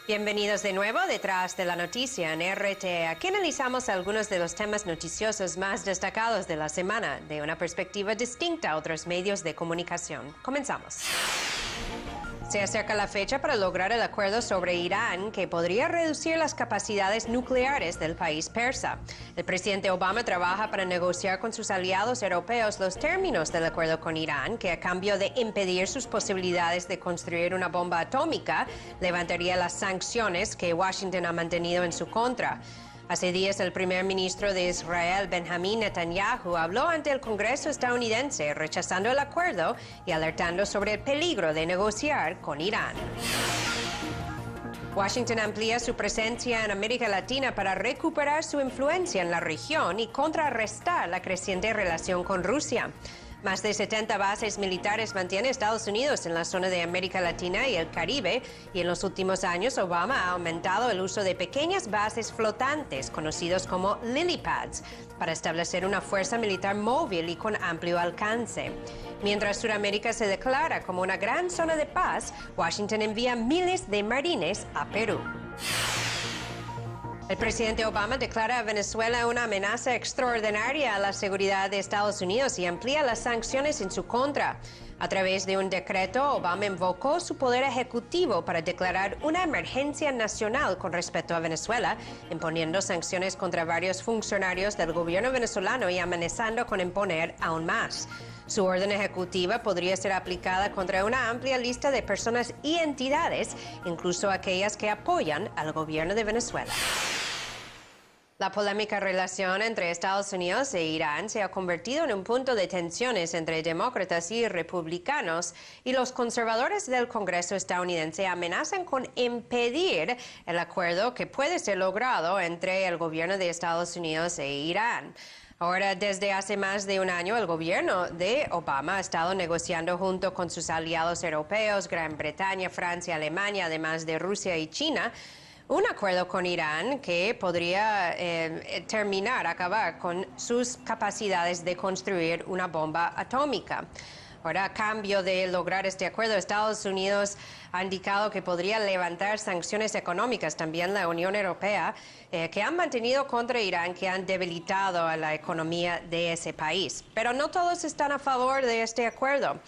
Bienvenidos de nuevo detrás de la noticia en RT. Aquí analizamos algunos de los temas noticiosos más destacados de la semana de una perspectiva distinta a otros medios de comunicación. Comenzamos. Se acerca la fecha para lograr el acuerdo sobre Irán, que podría reducir las capacidades nucleares del país persa. El presidente Obama trabaja para negociar con sus aliados europeos los términos del acuerdo con Irán, que a cambio de impedir sus posibilidades de construir una bomba atómica, levantaría las sanciones que Washington ha mantenido en su contra. Hace días, el primer ministro de Israel, Benjamin Netanyahu, habló ante el Congreso estadounidense, rechazando el acuerdo y alertando sobre el peligro de negociar con Irán. Washington amplía su presencia en América Latina para recuperar su influencia en la región y contrarrestar la creciente relación con Rusia. Más de 70 bases militares mantiene Estados Unidos en la zona de América Latina y el Caribe, y en los últimos años Obama ha aumentado el uso de pequeñas bases flotantes, conocidos como lily pads, para establecer una fuerza militar móvil y con amplio alcance. Mientras Sudamérica se declara como una gran zona de paz, Washington envía miles de marines a Perú. El presidente Obama declara a Venezuela una amenaza extraordinaria a la seguridad de Estados Unidos y amplía las sanciones en su contra. A través de un decreto, Obama invocó su poder ejecutivo para declarar una emergencia nacional con respecto a Venezuela, imponiendo sanciones contra varios funcionarios del gobierno venezolano y amenazando con imponer aún más. Su orden ejecutiva podría ser aplicada contra una amplia lista de personas y entidades, incluso aquellas que apoyan al gobierno de Venezuela. La polémica relación entre Estados Unidos e Irán se ha convertido en un punto de tensiones entre demócratas y republicanos, y los conservadores del Congreso estadounidense amenazan con impedir el acuerdo que puede ser logrado entre el gobierno de Estados Unidos e Irán. Ahora, desde hace más de un año, el gobierno de Obama ha estado negociando junto con sus aliados europeos, Gran Bretaña, Francia, Alemania, además de Rusia y China, un acuerdo con Irán que podría acabar con sus capacidades de construir una bomba atómica. Ahora, a cambio de lograr este acuerdo, Estados Unidos ha indicado que podría levantar sanciones económicas, también la Unión Europea, que han mantenido contra Irán, que han debilitado a la economía de ese país. Pero no todos están a favor de este acuerdo.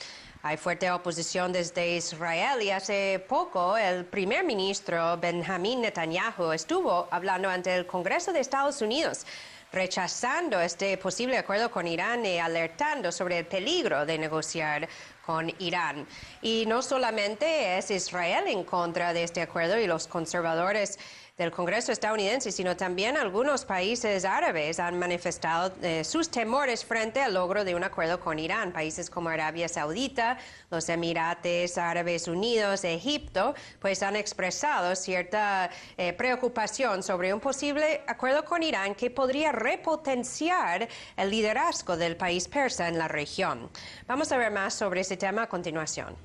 Hay fuerte oposición desde Israel y hace poco el primer ministro Benjamin Netanyahu estuvo hablando ante el Congreso de Estados Unidos, rechazando este posible acuerdo con Irán y alertando sobre el peligro de negociar con Irán. Y no solamente es Israel en contra de este acuerdo y los conservadores del Congreso estadounidense, sino también algunos países árabes han manifestado sus temores frente al logro de un acuerdo con Irán. Países como Arabia Saudita, los Emiratos Árabes Unidos, Egipto, pues han expresado cierta preocupación sobre un posible acuerdo con Irán que podría repotenciar el liderazgo del país persa en la región. Vamos a ver más sobre ese tema a continuación.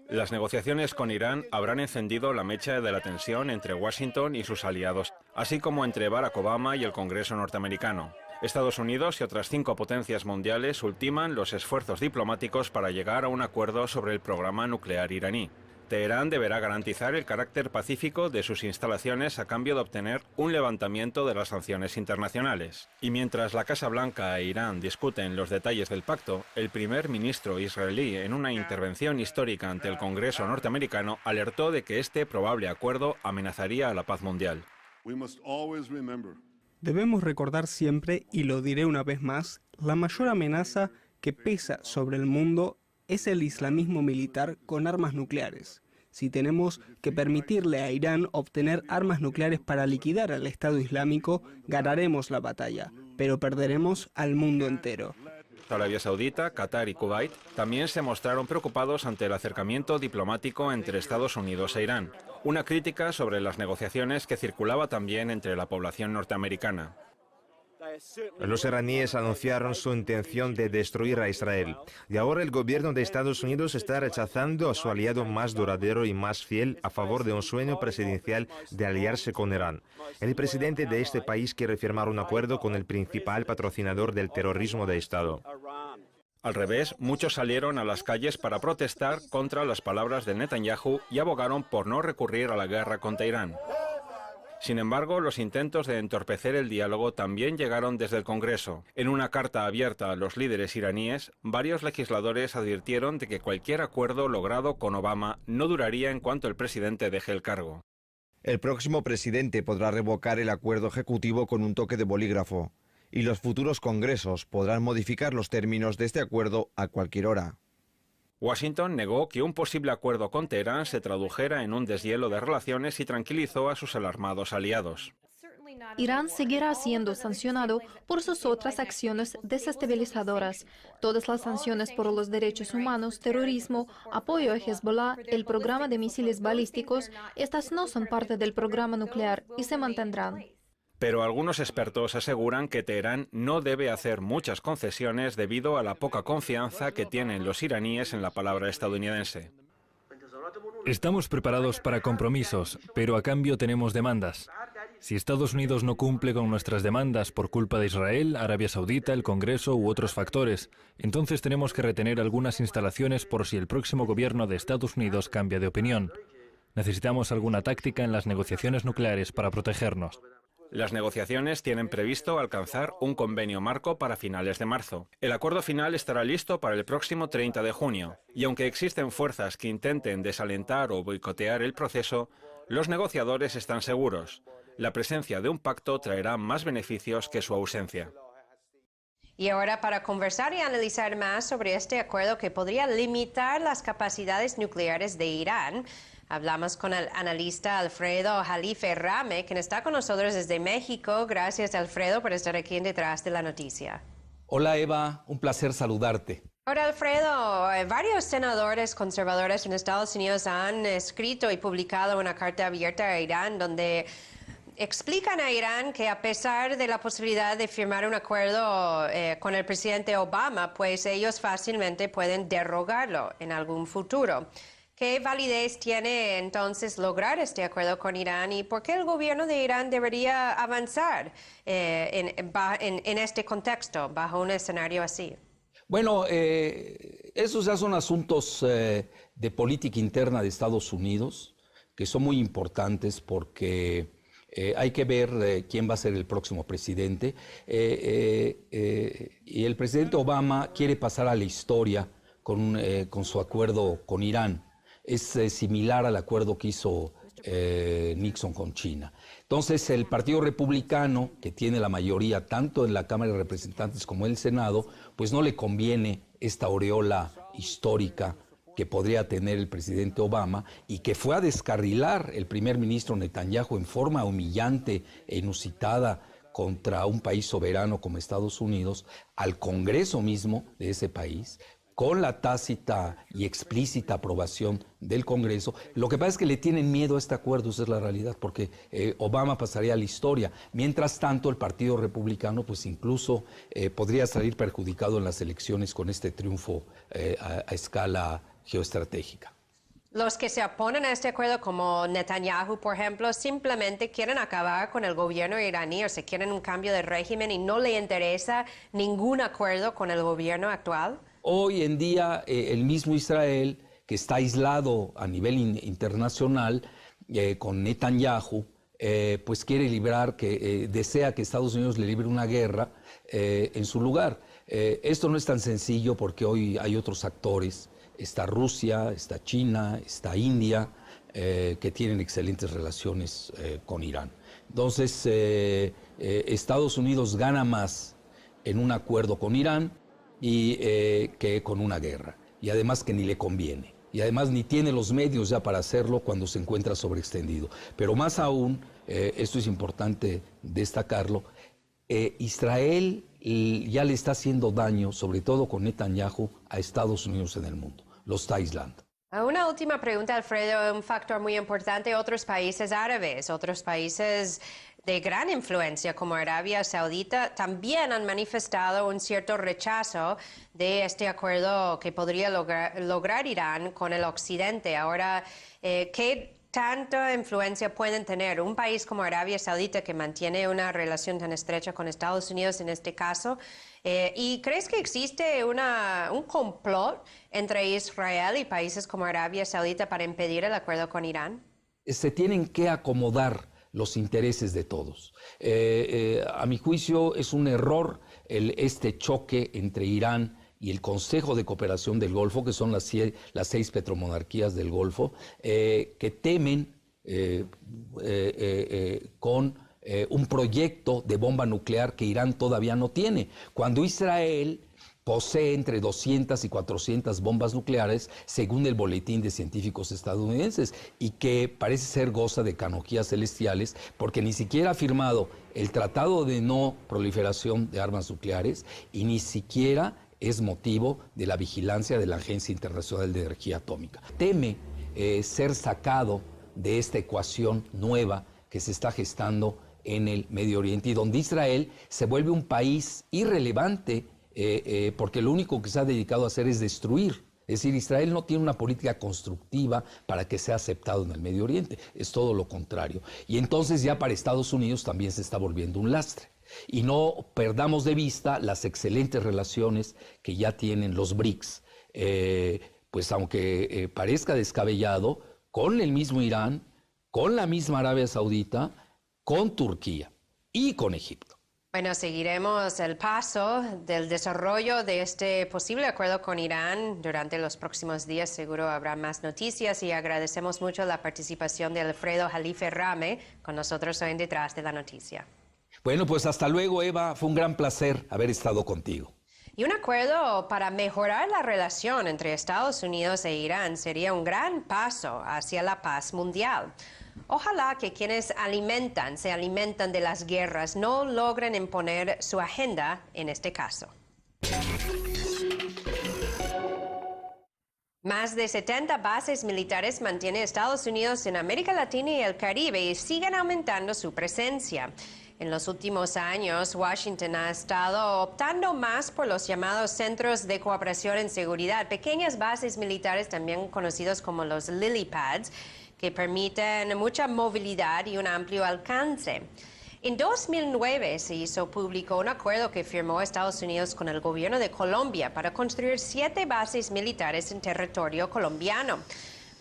Las negociaciones con Irán habrán encendido la mecha de la tensión entre Washington y sus aliados, así como entre Barack Obama y el Congreso norteamericano. Estados Unidos y otras 5 potencias mundiales ultiman los esfuerzos diplomáticos para llegar a un acuerdo sobre el programa nuclear iraní. Teherán deberá garantizar el carácter pacífico de sus instalaciones a cambio de obtener un levantamiento de las sanciones internacionales. Y mientras la Casa Blanca e Irán discuten los detalles del pacto, el primer ministro israelí, en una intervención histórica ante el Congreso norteamericano, alertó de que este probable acuerdo amenazaría a la paz mundial. Debemos recordar siempre, y lo diré una vez más, la mayor amenaza que pesa sobre el mundo es el islamismo militar con armas nucleares. Si tenemos que permitirle a Irán obtener armas nucleares para liquidar al Estado Islámico, ganaremos la batalla, pero perderemos al mundo entero. Arabia Saudita, Qatar y Kuwait también se mostraron preocupados ante el acercamiento diplomático entre Estados Unidos e Irán, una crítica sobre las negociaciones que circulaba también entre la población norteamericana. Los iraníes anunciaron su intención de destruir a Israel, y ahora el gobierno de Estados Unidos está rechazando a su aliado más duradero y más fiel a favor de un sueño presidencial de aliarse con Irán. El presidente de este país quiere firmar un acuerdo con el principal patrocinador del terrorismo de Estado. Al revés, muchos salieron a las calles para protestar contra las palabras de Netanyahu y abogaron por no recurrir a la guerra contra Irán. Sin embargo, los intentos de entorpecer el diálogo también llegaron desde el Congreso. En una carta abierta a los líderes iraníes, varios legisladores advirtieron de que cualquier acuerdo logrado con Obama no duraría en cuanto el presidente deje el cargo. El próximo presidente podrá revocar el acuerdo ejecutivo con un toque de bolígrafo, y los futuros congresos podrán modificar los términos de este acuerdo a cualquier hora. Washington negó que un posible acuerdo con Teherán se tradujera en un deshielo de relaciones y tranquilizó a sus alarmados aliados. Irán seguirá siendo sancionado por sus otras acciones desestabilizadoras. Todas las sanciones por los derechos humanos, terrorismo, apoyo a Hezbollah, el programa de misiles balísticos, estas no son parte del programa nuclear y se mantendrán. Pero algunos expertos aseguran que Teherán no debe hacer muchas concesiones debido a la poca confianza que tienen los iraníes en la palabra estadounidense. Estamos preparados para compromisos, pero a cambio tenemos demandas. Si Estados Unidos no cumple con nuestras demandas por culpa de Israel, Arabia Saudita, el Congreso u otros factores, entonces tenemos que retener algunas instalaciones por si el próximo gobierno de Estados Unidos cambia de opinión. Necesitamos alguna táctica en las negociaciones nucleares para protegernos. Las negociaciones tienen previsto alcanzar un convenio marco para finales de marzo. El acuerdo final estará listo para el próximo 30 de junio. Y aunque existen fuerzas que intenten desalentar o boicotear el proceso, los negociadores están seguros. La presencia de un pacto traerá más beneficios que su ausencia. Y ahora, para conversar y analizar más sobre este acuerdo que podría limitar las capacidades nucleares de Irán, hablamos con el analista Alfredo Jalife Rame, quien está con nosotros desde México. Gracias, Alfredo, por estar aquí en Detrás de la Noticia. Hola, Eva, un placer saludarte. Ahora, Alfredo, varios senadores conservadores en Estados Unidos han escrito y publicado una carta abierta a Irán donde explican a Irán que a pesar de la posibilidad de firmar un acuerdo con el presidente Obama, pues ellos fácilmente pueden derogarlo en algún futuro. ¿Qué validez tiene entonces lograr este acuerdo con Irán y por qué el gobierno de Irán debería avanzar en este contexto, bajo un escenario así? Bueno, esos ya son asuntos de política interna de Estados Unidos que son muy importantes porque hay que ver quién va a ser el próximo presidente. Y el presidente Obama quiere pasar a la historia con su acuerdo con Irán. Es similar al acuerdo que hizo Nixon con China. Entonces, el Partido Republicano, que tiene la mayoría tanto en la Cámara de Representantes como en el Senado, pues no le conviene esta aureola histórica que podría tener el presidente Obama y que fue a descarrilar el primer ministro Netanyahu en forma humillante e inusitada contra un país soberano como Estados Unidos, al Congreso mismo de ese país, con la tácita y explícita aprobación del Congreso. Lo que pasa es que le tienen miedo a este acuerdo, esa es la realidad, porque Obama pasaría a la historia. Mientras tanto, el Partido Republicano pues incluso podría salir perjudicado en las elecciones con este triunfo a escala geoestratégica. Los que se oponen a este acuerdo, como Netanyahu, por ejemplo, simplemente quieren acabar con el gobierno iraní, o sea, quieren un cambio de régimen y no le interesa ningún acuerdo con el gobierno actual. Hoy en día, el mismo Israel, que está aislado a nivel internacional con Netanyahu, pues quiere librar, desea que Estados Unidos le libre una guerra en su lugar. Esto no es tan sencillo porque hoy hay otros actores. Está Rusia, está China, está India, que tienen excelentes relaciones con Irán. Entonces, Estados Unidos gana más en un acuerdo con Irán que con una guerra. Y además que ni le conviene. Y además ni tiene los medios ya para hacerlo cuando se encuentra sobreextendido. Pero más aún, esto es importante destacarlo, Israel ya le está haciendo daño, sobre todo con Netanyahu, a Estados Unidos en el mundo. Lo está aislando. Una última pregunta, Alfredo. Un factor muy importante, otros países árabes, otros países de gran influencia como Arabia Saudita también han manifestado un cierto rechazo de este acuerdo que podría lograr Irán con el occidente. Ahora, ¿qué tanta influencia pueden tener un país como Arabia Saudita, que mantiene una relación tan estrecha con Estados Unidos en este caso? ¿Y crees que existe un complot entre Israel y países como Arabia Saudita para impedir el acuerdo con Irán? Se tienen que acomodar los intereses de todos. A mi juicio es un error este choque entre Irán y el Consejo de Cooperación del Golfo, que son las 6 petromonarquías del Golfo, que temen con un proyecto de bomba nuclear que Irán todavía no tiene. Cuando Israel posee entre 200 y 400 bombas nucleares, según el boletín de científicos estadounidenses, y que parece ser goza de canonjías celestiales, porque ni siquiera ha firmado el Tratado de No Proliferación de Armas Nucleares y ni siquiera es motivo de la vigilancia de la Agencia Internacional de Energía Atómica. Teme ser sacado de esta ecuación nueva que se está gestando en el Medio Oriente y donde Israel se vuelve un país irrelevante porque lo único que se ha dedicado a hacer es destruir. Es decir, Israel no tiene una política constructiva para que sea aceptado en el Medio Oriente, es todo lo contrario. Y entonces ya para Estados Unidos también se está volviendo un lastre. Y no perdamos de vista las excelentes relaciones que ya tienen los BRICS, pues aunque parezca descabellado, con el mismo Irán, con la misma Arabia Saudita, con Turquía y con Egipto. Bueno, seguiremos el paso del desarrollo de este posible acuerdo con Irán durante los próximos días. Seguro habrá más noticias y agradecemos mucho la participación de Alfredo Jalife Rame con nosotros hoy en Detrás de la Noticia. Bueno, pues hasta luego, Eva. Fue un gran placer haber estado contigo. Y un acuerdo para mejorar la relación entre Estados Unidos e Irán sería un gran paso hacia la paz mundial. Ojalá que quienes se alimentan de las guerras, no logren imponer su agenda en este caso. Más de 70 bases militares mantiene Estados Unidos en América Latina y el Caribe y siguen aumentando su presencia. En los últimos años, Washington ha estado optando más por los llamados Centros de Cooperación en Seguridad, pequeñas bases militares también conocidos como los lily pads, que permiten mucha movilidad y un amplio alcance. En 2009 se hizo público un acuerdo que firmó Estados Unidos con el gobierno de Colombia para construir 7 bases militares en territorio colombiano.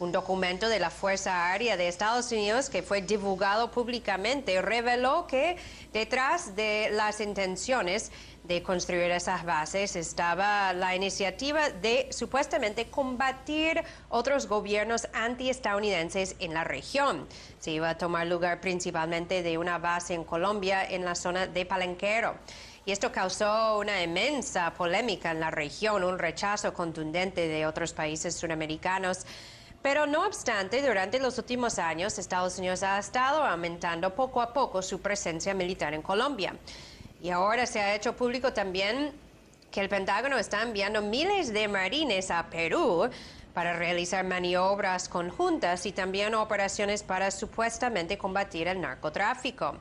Un documento de la Fuerza Aérea de Estados Unidos que fue divulgado públicamente reveló que detrás de las intenciones de construir esas bases estaba la iniciativa de supuestamente combatir otros gobiernos antiestadounidenses en la región. Se iba a tomar lugar principalmente de una base en Colombia en la zona de Palenquero. Y esto causó una inmensa polémica en la región, un rechazo contundente de otros países suramericanos. Pero no obstante, durante los últimos años, Estados Unidos ha estado aumentando poco a poco su presencia militar en Colombia. Y ahora se ha hecho público también que el Pentágono está enviando miles de marines a Perú para realizar maniobras conjuntas y también operaciones para supuestamente combatir el narcotráfico.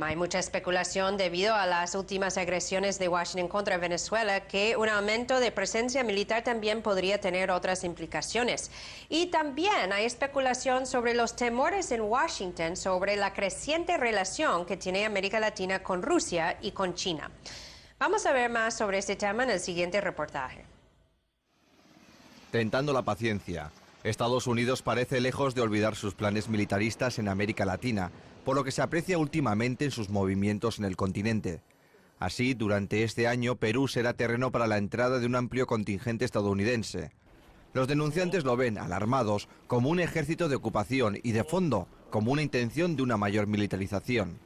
Hay mucha especulación debido a las últimas agresiones de Washington contra Venezuela que un aumento de presencia militar también podría tener otras implicaciones. Y también hay especulación sobre los temores en Washington sobre la creciente relación que tiene América Latina con Rusia y con China. Vamos a ver más sobre este tema en el siguiente reportaje. Tentando la paciencia, Estados Unidos parece lejos de olvidar sus planes militaristas en América Latina, por lo que se aprecia últimamente en sus movimientos en el continente. Así, durante este año, Perú será terreno para la entrada de un amplio contingente estadounidense. Los denunciantes lo ven, alarmados, como un ejército de ocupación y, de fondo, como una intención de una mayor militarización.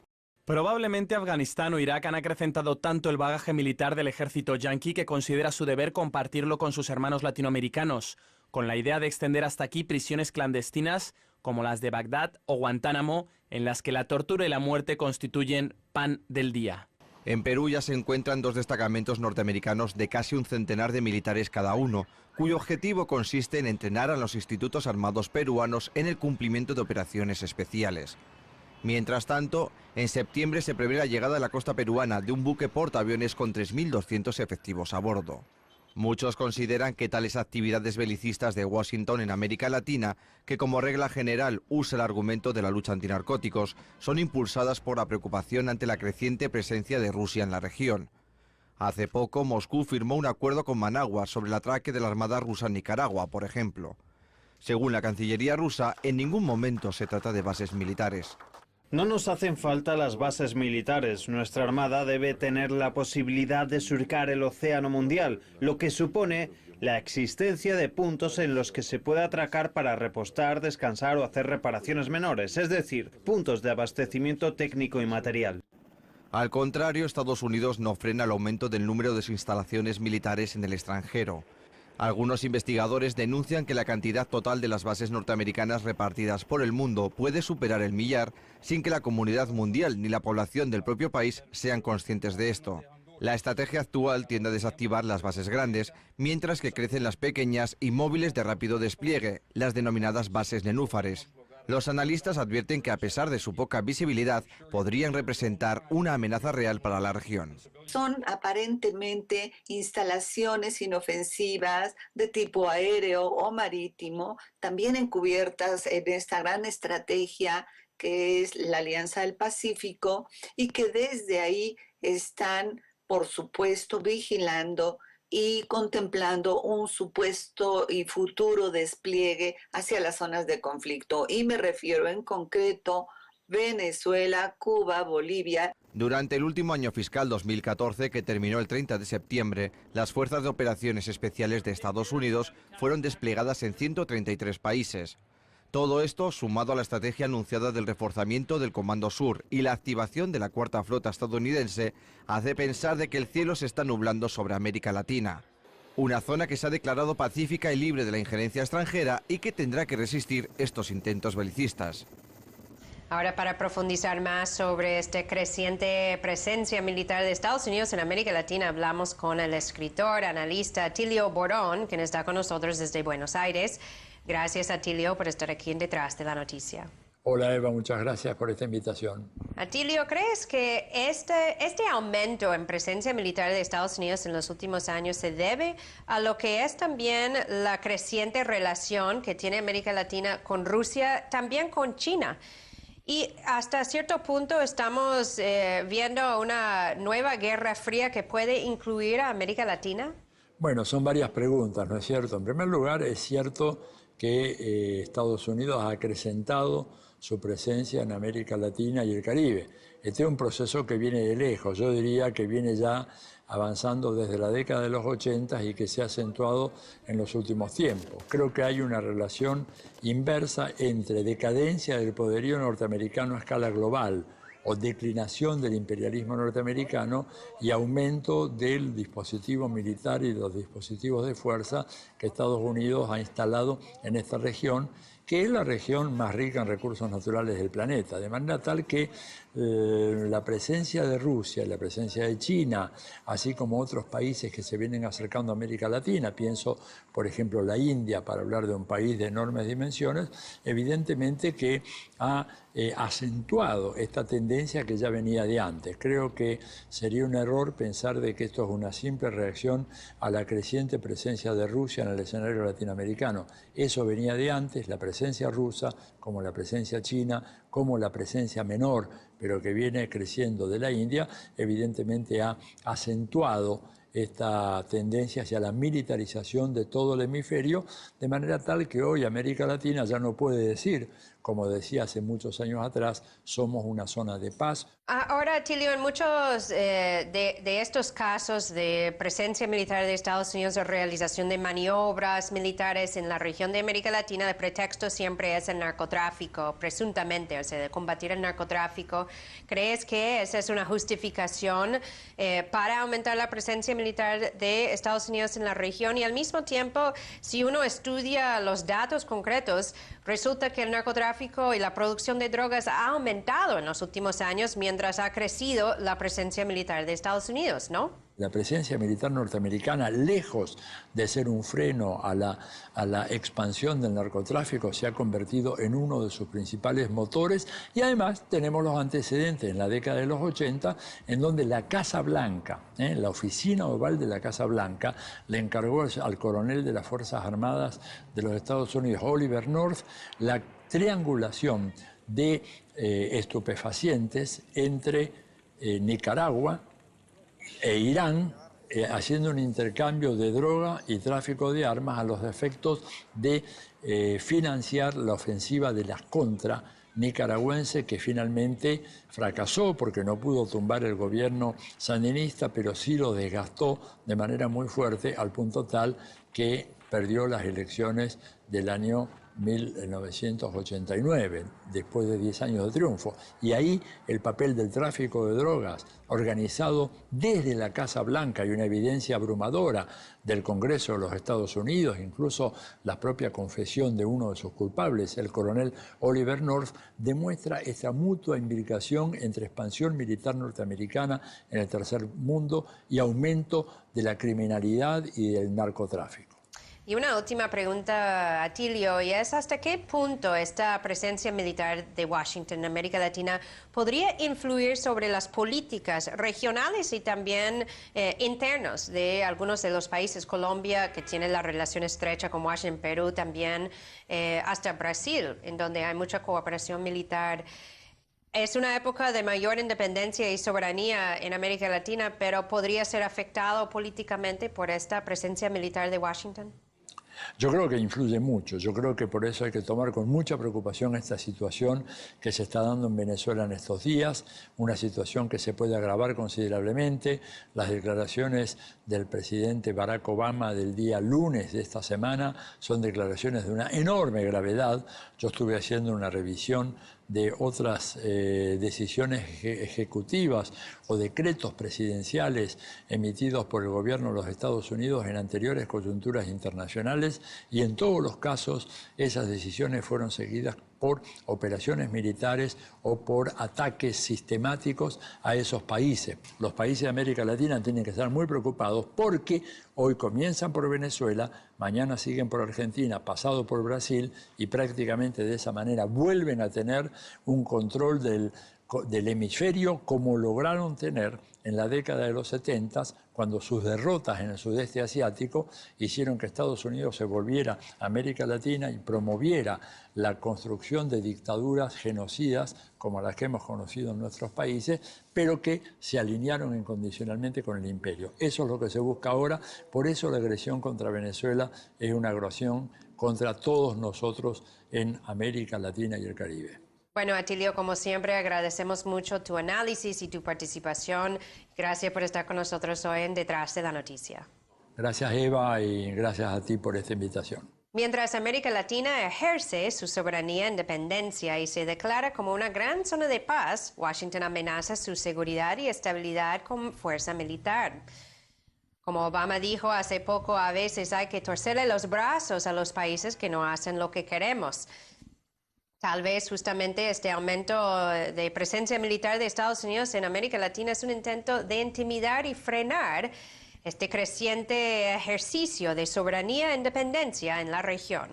Probablemente Afganistán o Irak han acrecentado tanto el bagaje militar del ejército yanqui que considera su deber compartirlo con sus hermanos latinoamericanos, con la idea de extender hasta aquí prisiones clandestinas como las de Bagdad o Guantánamo, en las que la tortura y la muerte constituyen pan del día. En Perú ya se encuentran 2 destacamentos norteamericanos de casi un centenar de militares cada uno, cuyo objetivo consiste en entrenar a los institutos armados peruanos en el cumplimiento de operaciones especiales. Mientras tanto, en septiembre se prevé la llegada a la costa peruana de un buque portaaviones con 3.200 efectivos a bordo. Muchos consideran que tales actividades belicistas de Washington en América Latina, que como regla general usa el argumento de la lucha antinarcóticos, son impulsadas por la preocupación ante la creciente presencia de Rusia en la región. Hace poco, Moscú firmó un acuerdo con Managua sobre el ataque de la Armada rusa en Nicaragua, por ejemplo. Según la Cancillería rusa, en ningún momento se trata de bases militares. No nos hacen falta las bases militares. Nuestra Armada debe tener la posibilidad de surcar el océano mundial, lo que supone la existencia de puntos en los que se puede atracar para repostar, descansar o hacer reparaciones menores, es decir, puntos de abastecimiento técnico y material. Al contrario, Estados Unidos no frena el aumento del número de sus instalaciones militares en el extranjero. Algunos investigadores denuncian que la cantidad total de las bases norteamericanas repartidas por el mundo puede superar el millar sin que la comunidad mundial ni la población del propio país sean conscientes de esto. La estrategia actual tiende a desactivar las bases grandes, mientras que crecen las pequeñas y móviles de rápido despliegue, las denominadas bases nenúfares. Los analistas advierten que a pesar de su poca visibilidad, podrían representar una amenaza real para la región. Son aparentemente instalaciones inofensivas de tipo aéreo o marítimo, también encubiertas en esta gran estrategia que es la Alianza del Pacífico y que desde ahí están, por supuesto, vigilando y contemplando un supuesto y futuro despliegue hacia las zonas de conflicto. Y me refiero en concreto Venezuela, Cuba, Bolivia. Durante el último año fiscal 2014, que terminó el 30 de septiembre, las Fuerzas de Operaciones Especiales de Estados Unidos fueron desplegadas en 133 países. Todo esto, sumado a la estrategia anunciada del reforzamiento del Comando Sur y la activación de la Cuarta Flota estadounidense, hace pensar de que el cielo se está nublando sobre América Latina. Una zona que se ha declarado pacífica y libre de la injerencia extranjera y que tendrá que resistir estos intentos belicistas. Ahora, para profundizar más sobre esta creciente presencia militar de Estados Unidos en América Latina, hablamos con el escritor, analista Atilio Borón, quien está con nosotros desde Buenos Aires. Gracias, Atilio, por estar aquí en Detrás de la Noticia. Hola, Eva, muchas gracias por esta invitación. Atilio, ¿crees que este aumento en presencia militar de Estados Unidos en los últimos años se debe a lo que es también la creciente relación que tiene América Latina con Rusia, también con China? Y hasta cierto punto estamos viendo una nueva guerra fría que puede incluir a América Latina. Bueno, son varias preguntas, ¿no es cierto? En primer lugar, es cierto que Estados Unidos ha acrecentado su presencia en América Latina y el Caribe. Este es un proceso que viene de lejos, yo diría que viene ya avanzando desde la década de los 80 y que se ha acentuado en los últimos tiempos. Creo que hay una relación inversa entre decadencia del poderío norteamericano a escala global o declinación del imperialismo norteamericano y aumento del dispositivo militar y de los dispositivos de fuerza que Estados Unidos ha instalado en esta región, que es la región más rica en recursos naturales del planeta, de manera tal que la presencia de Rusia, la presencia de China, así como otros países que se vienen acercando a América Latina, pienso por ejemplo la India, para hablar de un país de enormes dimensiones, evidentemente que ha acentuado esta tendencia que ya venía de antes. Creo que sería un error pensar de que esto es una simple reacción a la creciente presencia de Rusia en el escenario latinoamericano. Eso venía de antes, la presencia rusa, como la presencia china, como la presencia menor, pero que viene creciendo de la India, evidentemente ha acentuado esta tendencia hacia la militarización de todo el hemisferio, de manera tal que hoy América Latina ya no puede decir, como decía hace muchos años atrás, somos una zona de paz. Ahora, Atilio, en muchos de estos casos de presencia militar de Estados Unidos o realización de maniobras militares en la región de América Latina, el pretexto siempre es el narcotráfico, presuntamente, o sea, de combatir el narcotráfico. ¿Crees que esa es una justificación para aumentar la presencia militar de Estados Unidos en la región? Y al mismo tiempo, si uno estudia los datos concretos, resulta que el narcotráfico y la producción de drogas ha aumentado en los últimos años mientras ha crecido la presencia militar de Estados Unidos, ¿no? La presencia militar norteamericana, lejos de ser un freno a la expansión del narcotráfico, se ha convertido en uno de sus principales motores, y además tenemos los antecedentes en la década de los 80, en donde la Casa Blanca, la oficina oval de la Casa Blanca, le encargó al coronel de las Fuerzas Armadas de los Estados Unidos, Oliver North, la triangulación de estupefacientes entre Nicaragua e Irán, haciendo un intercambio de droga y tráfico de armas a los efectos de financiar la ofensiva de las Contra nicaragüense, que finalmente fracasó porque no pudo tumbar el gobierno sandinista, pero sí lo desgastó de manera muy fuerte, al punto tal que perdió las elecciones del año 1989, después de 10 años de triunfo. Y ahí el papel del tráfico de drogas organizado desde la Casa Blanca, y una evidencia abrumadora del Congreso de los Estados Unidos, incluso la propia confesión de uno de sus culpables, el coronel Oliver North, demuestra esa mutua imbricación entre expansión militar norteamericana en el tercer mundo y aumento de la criminalidad y del narcotráfico. Y una última pregunta, Atilio, y es ¿hasta qué punto esta presencia militar de Washington en América Latina podría influir sobre las políticas regionales y también internos de algunos de los países? Colombia, que tiene la relación estrecha con Washington, Perú también, hasta Brasil, en donde hay mucha cooperación militar. Es una época de mayor independencia y soberanía en América Latina, pero ¿podría ser afectado políticamente por esta presencia militar de Washington? Yo creo que influye mucho. Yo creo que por eso hay que tomar con mucha preocupación esta situación que se está dando en Venezuela en estos días, una situación que se puede agravar considerablemente. Las declaraciones del presidente Barack Obama del día lunes de esta semana son declaraciones de una enorme gravedad. Yo estuve haciendo una revisión de otras decisiones ejecutivas o decretos presidenciales emitidos por el gobierno de los Estados Unidos en anteriores coyunturas internacionales, y en todos los casos esas decisiones fueron seguidas por operaciones militares o por ataques sistemáticos a esos países. Los países de América Latina tienen que estar muy preocupados porque hoy comienzan por Venezuela, mañana siguen por Argentina, pasado por Brasil, y prácticamente de esa manera vuelven a tener un control del hemisferio como lograron tener en la década de los 70, cuando sus derrotas en el sudeste asiático hicieron que Estados Unidos se volviera a América Latina y promoviera la construcción de dictaduras genocidas como las que hemos conocido en nuestros países, pero que se alinearon incondicionalmente con el imperio. Eso es lo que se busca ahora. Por eso la agresión contra Venezuela es una agresión contra todos nosotros en América Latina y el Caribe. Bueno, Atilio, como siempre, agradecemos mucho tu análisis y tu participación. Gracias por estar con nosotros hoy en Detrás de la Noticia. Gracias, Eva, y gracias a ti por esta invitación. Mientras América Latina ejerce su soberanía e independencia y se declara como una gran zona de paz, Washington amenaza su seguridad y estabilidad con fuerza militar. Como Obama dijo hace poco, a veces hay que torcerle los brazos a los países que no hacen lo que queremos. Tal vez justamente este aumento de presencia militar de Estados Unidos en América Latina es un intento de intimidar y frenar este creciente ejercicio de soberanía e independencia en la región.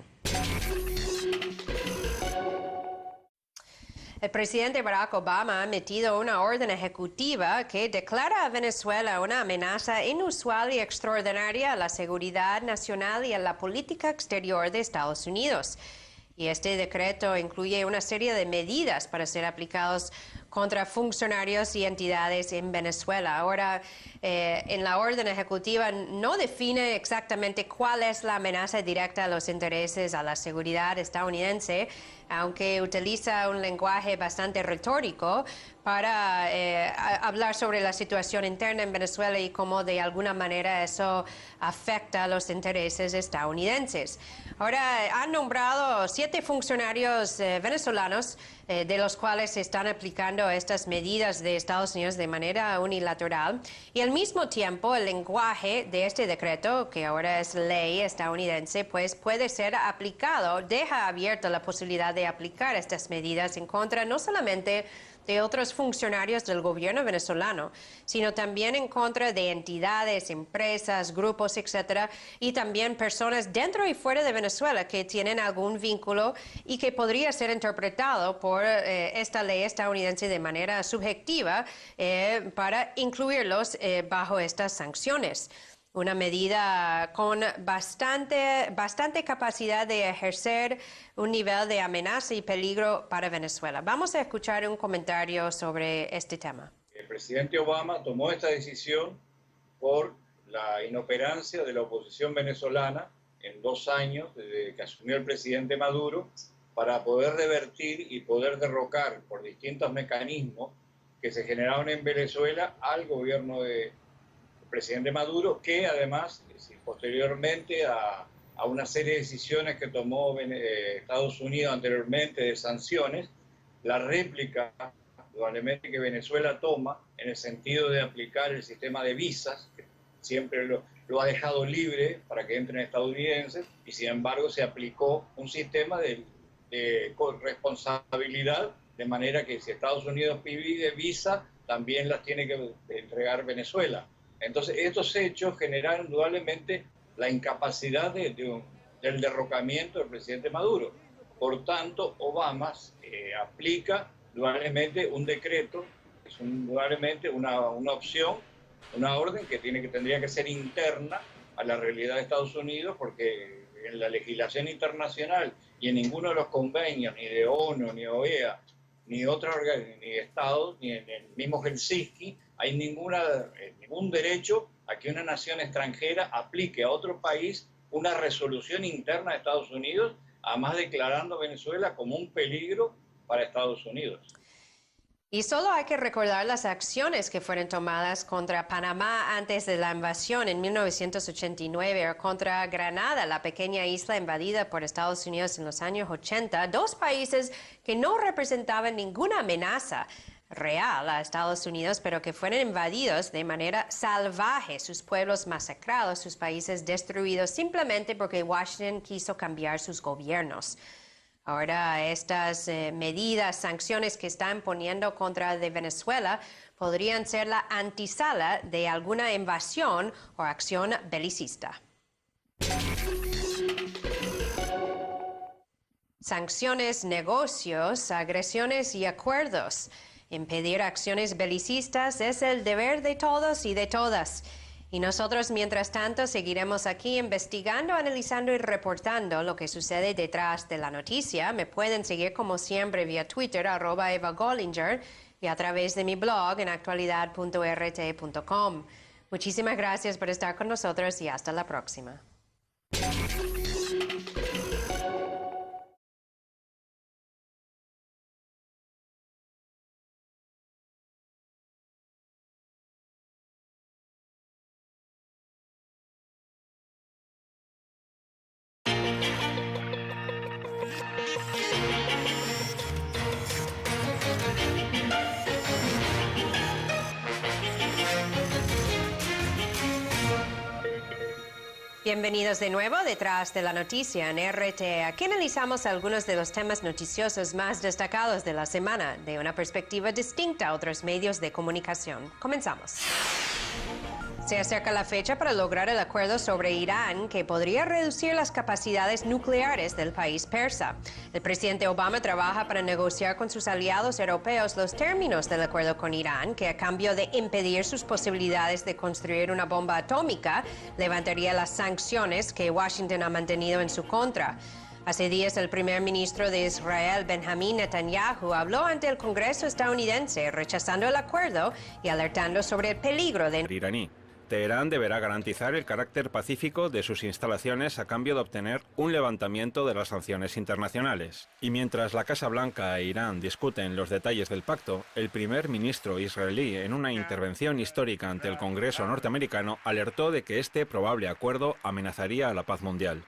El presidente Barack Obama ha emitido una orden ejecutiva que declara a Venezuela una amenaza inusual y extraordinaria a la seguridad nacional y a la política exterior de Estados Unidos. Y este decreto incluye una serie de medidas para ser aplicados contra funcionarios y entidades en Venezuela. Ahora, en la orden ejecutiva no define exactamente cuál es la amenaza directa a los intereses, a la seguridad estadounidense, aunque utiliza un lenguaje bastante retórico para hablar sobre la situación interna en Venezuela y cómo de alguna manera eso afecta a los intereses estadounidenses. Ahora, han nombrado 7 funcionarios venezolanos, de los cuales se están aplicando estas medidas de Estados Unidos de manera unilateral. Y al mismo tiempo, el lenguaje de este decreto, que ahora es ley estadounidense, pues puede ser aplicado, deja abierta la posibilidad de aplicar estas medidas en contra no solamente de otros funcionarios del gobierno venezolano, sino también en contra de entidades, empresas, grupos, etcétera, y también personas dentro y fuera de Venezuela que tienen algún vínculo y que podría ser interpretado por esta ley estadounidense de manera subjetiva para incluirlos bajo estas sanciones. Una medida con bastante capacidad de ejercer un nivel de amenaza y peligro para Venezuela. Vamos a escuchar un comentario sobre este tema. El presidente Obama tomó esta decisión por la inoperancia de la oposición venezolana en 2 años desde que asumió el presidente Maduro para poder revertir y poder derrocar por distintos mecanismos que se generaron en Venezuela al gobierno del presidente Maduro, que además, posteriormente a una serie de decisiones que tomó Estados Unidos anteriormente de sanciones, la réplica probablemente que Venezuela toma en el sentido de aplicar el sistema de visas, que siempre lo ha dejado libre para que entren estadounidenses, y sin embargo se aplicó un sistema de corresponsabilidad, de manera que si Estados Unidos pide visa, también las tiene que entregar Venezuela. Entonces, estos hechos generaron indudablemente la incapacidad del derrocamiento del presidente Maduro. Por tanto, Obama aplica indudablemente un decreto, es indudablemente una opción, una orden que tendría que ser interna a la realidad de Estados Unidos, porque en la legislación internacional y en ninguno de los convenios, ni de ONU, ni OEA, ni otros organismos, ni Estados, ni en el mismo Helsinki, hay ningún derecho a que una nación extranjera aplique a otro país una resolución interna de Estados Unidos, además declarando a Venezuela como un peligro para Estados Unidos. Y solo hay que recordar las acciones que fueron tomadas contra Panamá antes de la invasión en 1989 o contra Granada, la pequeña isla invadida por Estados Unidos en los años 80, 2 países que no representaban ninguna amenaza real a Estados Unidos, pero que fueron invadidos de manera salvaje, sus pueblos masacrados, sus países destruidos, simplemente porque Washington quiso cambiar sus gobiernos. Ahora, estas medidas, sanciones que están poniendo contra de Venezuela podrían ser la antesala de alguna invasión o acción belicista. Sanciones, negocios, agresiones y acuerdos. Impedir acciones belicistas es el deber de todos y de todas. Y nosotros, mientras tanto, seguiremos aquí investigando, analizando y reportando lo que sucede detrás de la noticia. Me pueden seguir como siempre vía Twitter, @EvaGollinger, y a través de mi blog en actualidad.rt.com. Muchísimas gracias por estar con nosotros y hasta la próxima. Bienvenidos de nuevo detrás de la noticia en RT. Aquí analizamos algunos de los temas noticiosos más destacados de la semana, de una perspectiva distinta a otros medios de comunicación. Comenzamos. Se acerca la fecha para lograr el acuerdo sobre Irán, que podría reducir las capacidades nucleares del país persa. El presidente Obama trabaja para negociar con sus aliados europeos los términos del acuerdo con Irán, que a cambio de impedir sus posibilidades de construir una bomba atómica, levantaría las sanciones que Washington ha mantenido en su contra. Hace días, el primer ministro de Israel, Benjamin Netanyahu, habló ante el Congreso estadounidense, rechazando el acuerdo y alertando sobre el peligro de iraní. Teherán deberá garantizar el carácter pacífico de sus instalaciones a cambio de obtener un levantamiento de las sanciones internacionales. Y mientras la Casa Blanca e Irán discuten los detalles del pacto, el primer ministro israelí, en una intervención histórica ante el Congreso norteamericano, alertó de que este probable acuerdo amenazaría a la paz mundial.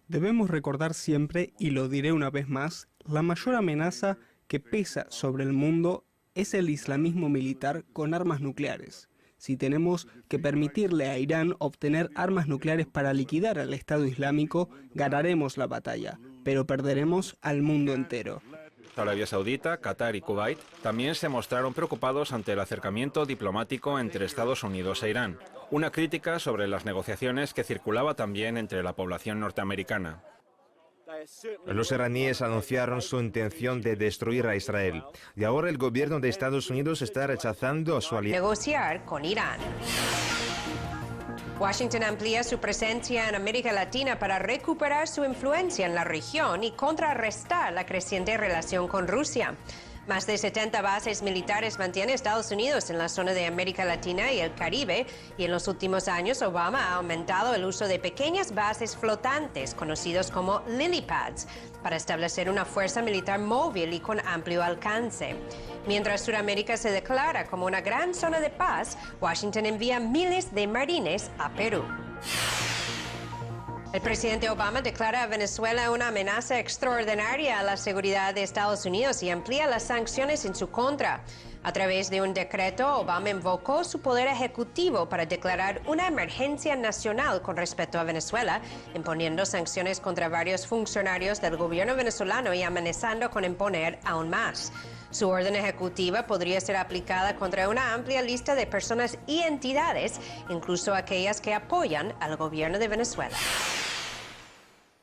Debemos recordar siempre, y lo diré una vez más, la mayor amenaza que pesa sobre el mundo es el islamismo militar con armas nucleares. Si tenemos que permitirle a Irán obtener armas nucleares para liquidar al Estado Islámico, ganaremos la batalla, pero perderemos al mundo entero. Arabia Saudita, Qatar y Kuwait también se mostraron preocupados ante el acercamiento diplomático entre Estados Unidos e Irán, una crítica sobre las negociaciones que circulaba también entre la población norteamericana. Los iraníes anunciaron su intención de destruir a Israel y ahora el gobierno de Estados Unidos está rechazando a su aliado. Negociar con Irán. Washington amplía su presencia en América Latina para recuperar su influencia en la región y contrarrestar la creciente relación con Rusia. Más de 70 bases militares mantiene Estados Unidos en la zona de América Latina y el Caribe, y en los últimos años Obama ha aumentado el uso de pequeñas bases flotantes, conocidos como lily pads, para establecer una fuerza militar móvil y con amplio alcance. Mientras Sudamérica se declara como una gran zona de paz, Washington envía miles de marines a Perú. El presidente Obama declara a Venezuela una amenaza extraordinaria a la seguridad de Estados Unidos y amplía las sanciones en su contra. A través de un decreto, Obama invocó su poder ejecutivo para declarar una emergencia nacional con respecto a Venezuela, imponiendo sanciones contra varios funcionarios del gobierno venezolano y amenazando con imponer aún más. Su orden ejecutiva podría ser aplicada contra una amplia lista de personas y entidades, incluso aquellas que apoyan al gobierno de Venezuela.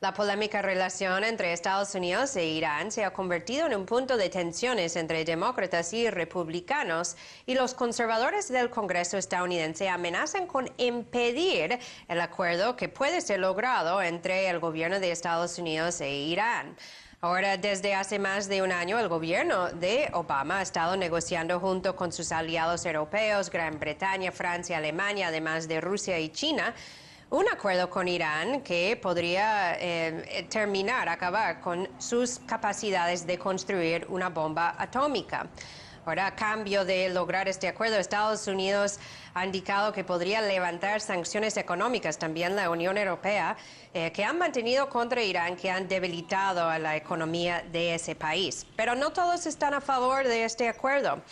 La polémica relación entre Estados Unidos e Irán se ha convertido en un punto de tensiones entre demócratas y republicanos, y los conservadores del Congreso estadounidense amenazan con impedir el acuerdo que puede ser logrado entre el gobierno de Estados Unidos e Irán. Ahora, desde hace más de un año, el gobierno de Obama ha estado negociando junto con sus aliados europeos, Gran Bretaña, Francia, Alemania, además de Rusia y China, un acuerdo con Irán que podría acabar con sus capacidades de construir una bomba atómica. Ahora, a cambio de lograr este acuerdo, Estados Unidos ha indicado que podría levantar sanciones económicas, también la Unión Europea, que han mantenido contra Irán, que han debilitado a la economía de ese país. Pero no todos están a favor de este acuerdo.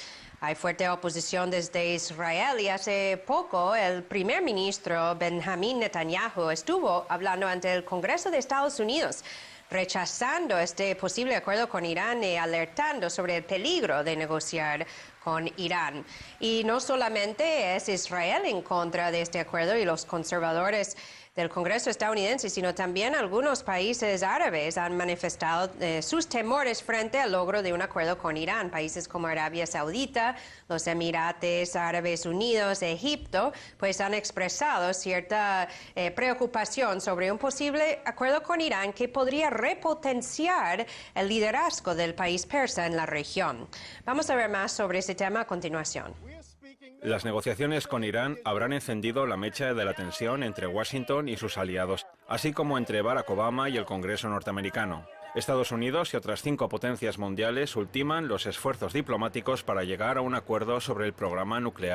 Hay fuerte oposición desde Israel y hace poco el primer ministro Benjamin Netanyahu estuvo hablando ante el Congreso de Estados Unidos, rechazando este posible acuerdo con Irán y alertando sobre el peligro de negociar con Irán. Y no solamente es Israel en contra de este acuerdo y los conservadores del Congreso estadounidense, sino también algunos países árabes han manifestado sus temores frente al logro de un acuerdo con Irán. Países como Arabia Saudita, los Emiratos Árabes Unidos, Egipto, pues han expresado cierta preocupación sobre un posible acuerdo con Irán que podría repotenciar el liderazgo del país persa en la región. Vamos a ver más sobre ese tema a continuación. Las negociaciones con Irán habrán encendido la mecha de la tensión entre Washington y sus aliados, así como entre Barack Obama y el Congreso norteamericano. Estados Unidos y otras 5 potencias mundiales ultiman los esfuerzos diplomáticos para llegar a un acuerdo sobre el programa nuclear.